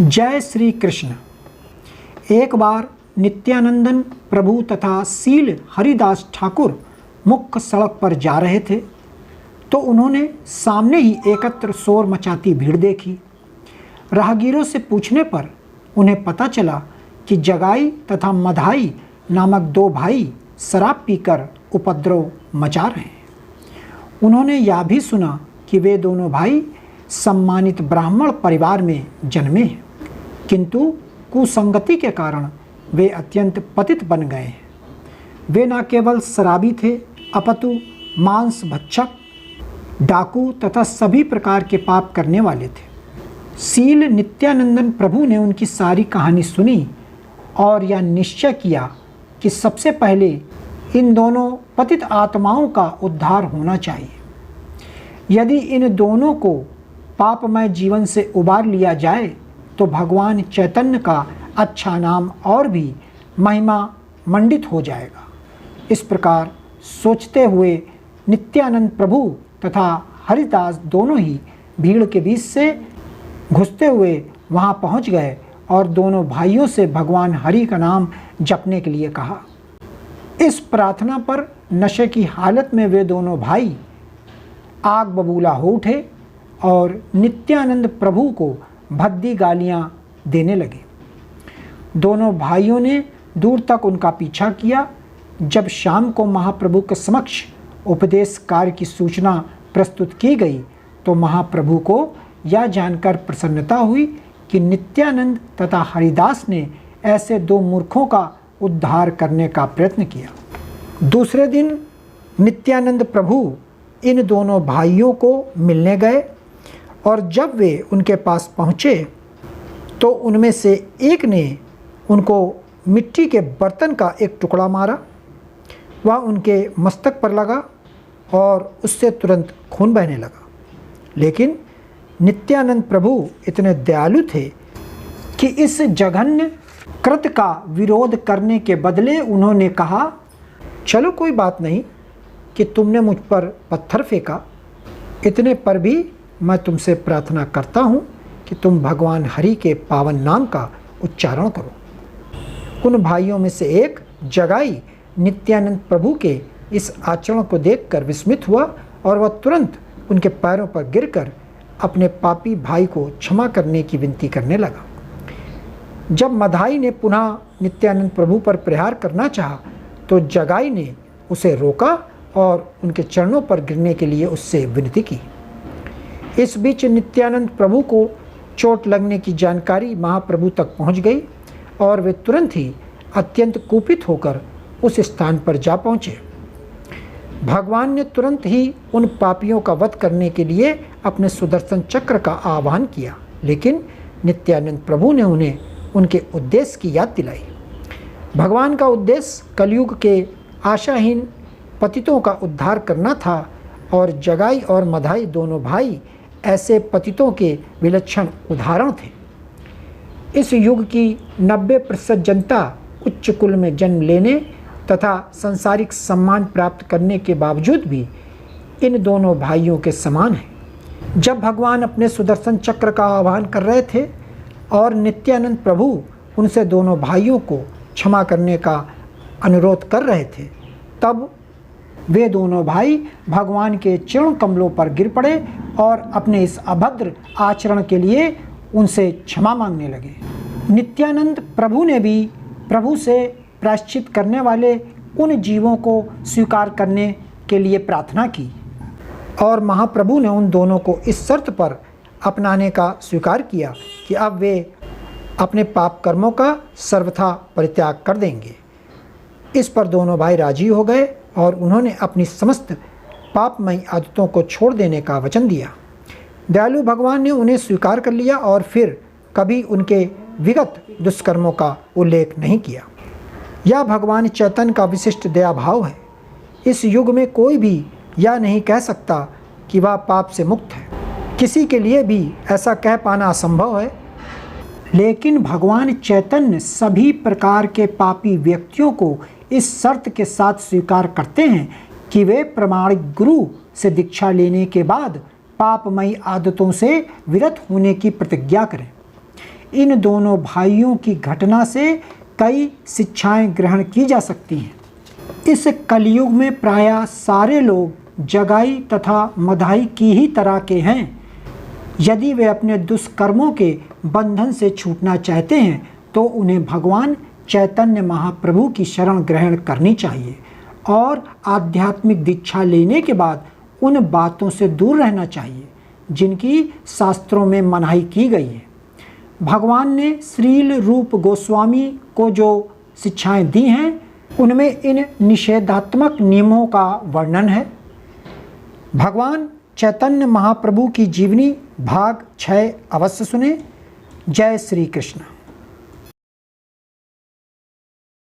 जय श्री कृष्ण। एक बार नित्यानंदन प्रभु तथा सील हरिदास ठाकुर मुख्य सड़क पर जा रहे थे तो उन्होंने सामने ही एकत्र शोर मचाती भीड़ देखी। राहगीरों से पूछने पर उन्हें पता चला कि जगाई तथा मधाई नामक दो भाई शराब पीकर उपद्रव मचा रहे हैं। उन्होंने यह भी सुना कि वे दोनों भाई सम्मानित ब्राह्मण परिवार में जन्मे हैं, किंतु कुसंगति के कारण वे अत्यंत पतित बन गए हैं। वे न केवल शराबी थे, अपितु मांस भक्षक, डाकू तथा सभी प्रकार के पाप करने वाले थे। सील नित्यानंदन प्रभु ने उनकी सारी कहानी सुनी और यह निश्चय किया कि सबसे पहले इन दोनों पतित आत्माओं का उद्धार होना चाहिए। यदि इन दोनों को पापमय जीवन से उबार लिया जाए तो भगवान चैतन्य का अच्छा नाम और भी महिमा मंडित हो जाएगा। इस प्रकार सोचते हुए नित्यानंद प्रभु तथा हरिदास दोनों ही भीड़ के बीच से घुसते हुए वहां पहुंच गए और दोनों भाइयों से भगवान हरि का नाम जपने के लिए कहा। इस प्रार्थना पर नशे की हालत में वे दोनों भाई आग बबूला हो उठे और नित्यानंद प्रभु को भद्दी गालियां देने लगे। दोनों भाइयों ने दूर तक उनका पीछा किया। जब शाम को महाप्रभु के समक्ष उपदेश कार्य की सूचना प्रस्तुत की गई तो महाप्रभु को यह जानकर प्रसन्नता हुई कि नित्यानंद तथा हरिदास ने ऐसे दो मूर्खों का उद्धार करने का प्रयत्न किया। दूसरे दिन नित्यानंद प्रभु इन दोनों भाइयों को मिलने गए और जब वे उनके पास पहुँचे तो उनमें से एक ने उनको मिट्टी के बर्तन का एक टुकड़ा मारा। वह उनके मस्तक पर लगा और उससे तुरंत खून बहने लगा। लेकिन नित्यानंद प्रभु इतने दयालु थे कि इस जघन्य कृत्य का विरोध करने के बदले उन्होंने कहा, चलो कोई बात नहीं कि तुमने मुझ पर पत्थर फेंका, इतने पर भी मैं तुमसे प्रार्थना करता हूँ कि तुम भगवान हरि के पावन नाम का उच्चारण करो। उन भाइयों में से एक जगाई नित्यानंद प्रभु के इस आचरण को देखकर विस्मित हुआ और वह तुरंत उनके पैरों पर गिरकर अपने पापी भाई को क्षमा करने की विनती करने लगा। जब मधाई ने पुनः नित्यानंद प्रभु पर प्रहार करना चाहा तो जगाई ने उसे रोका और उनके चरणों पर गिरने के लिए उससे विनती की। इस बीच नित्यानंद प्रभु को चोट लगने की जानकारी महाप्रभु तक पहुंच गई और वे तुरंत ही अत्यंत कुपित होकर उस स्थान पर जा पहुंचे। भगवान ने तुरंत ही उन पापियों का वध करने के लिए अपने सुदर्शन चक्र का आह्वान किया, लेकिन नित्यानंद प्रभु ने उन्हें उनके उद्देश्य की याद दिलाई। भगवान का उद्देश्य कलयुग के आशाहीन पतितों का उद्धार करना था और जगाई और मधाई दोनों भाई ऐसे पतितों के विलक्षण उदाहरण थे। इस युग की 90% जनता उच्च कुल में जन्म लेने तथा सांसारिक सम्मान प्राप्त करने के बावजूद भी इन दोनों भाइयों के समान है। जब भगवान अपने सुदर्शन चक्र का आह्वान कर रहे थे और नित्यानंद प्रभु उनसे दोनों भाइयों को क्षमा करने का अनुरोध कर रहे थे, तब वे दोनों भाई भगवान के चरण कमलों पर गिर पड़े और अपने इस अभद्र आचरण के लिए उनसे क्षमा मांगने लगे। नित्यानंद प्रभु ने भी प्रभु से प्रायश्चित करने वाले उन जीवों को स्वीकार करने के लिए प्रार्थना की और महाप्रभु ने उन दोनों को इस शर्त पर अपनाने का स्वीकार किया कि अब वे अपने पाप कर्मों का सर्वथा परित्याग कर देंगे। इस पर दोनों भाई राजी हो गए और उन्होंने अपनी समस्त पापमयी आदतों को छोड़ देने का वचन दिया। दयालु भगवान ने उन्हें स्वीकार कर लिया और फिर कभी उनके विगत दुष्कर्मों का उल्लेख नहीं किया। यह भगवान चैतन्य का विशिष्ट दया भाव है। इस युग में कोई भी यह नहीं कह सकता कि वह पाप से मुक्त है। किसी के लिए भी ऐसा कह पाना असंभव है, लेकिन भगवान चैतन्य सभी प्रकार के पापी व्यक्तियों को इस शर्त के साथ स्वीकार करते हैं कि वे प्रामाणिक गुरु से दीक्षा लेने के बाद पापमयी आदतों से विरत होने की प्रतिज्ञा करें। इन दोनों भाइयों की घटना से कई शिक्षाएं ग्रहण की जा सकती हैं। इस कलयुग में प्रायः सारे लोग जगाई तथा मधाई की ही तरह के हैं। यदि वे अपने दुष्कर्मों के बंधन से छूटना चाहते हैं तो उन्हें भगवान चैतन्य महाप्रभु की शरण ग्रहण करनी चाहिए और आध्यात्मिक दीक्षा लेने के बाद उन बातों से दूर रहना चाहिए जिनकी शास्त्रों में मनाही की गई है। भगवान ने श्रील रूप गोस्वामी को जो शिक्षाएं दी हैं उनमें इन निषेधात्मक नियमों का वर्णन है। भगवान चैतन्य महाप्रभु की जीवनी भाग 6 अवश्य सुने। जय श्री कृष्ण।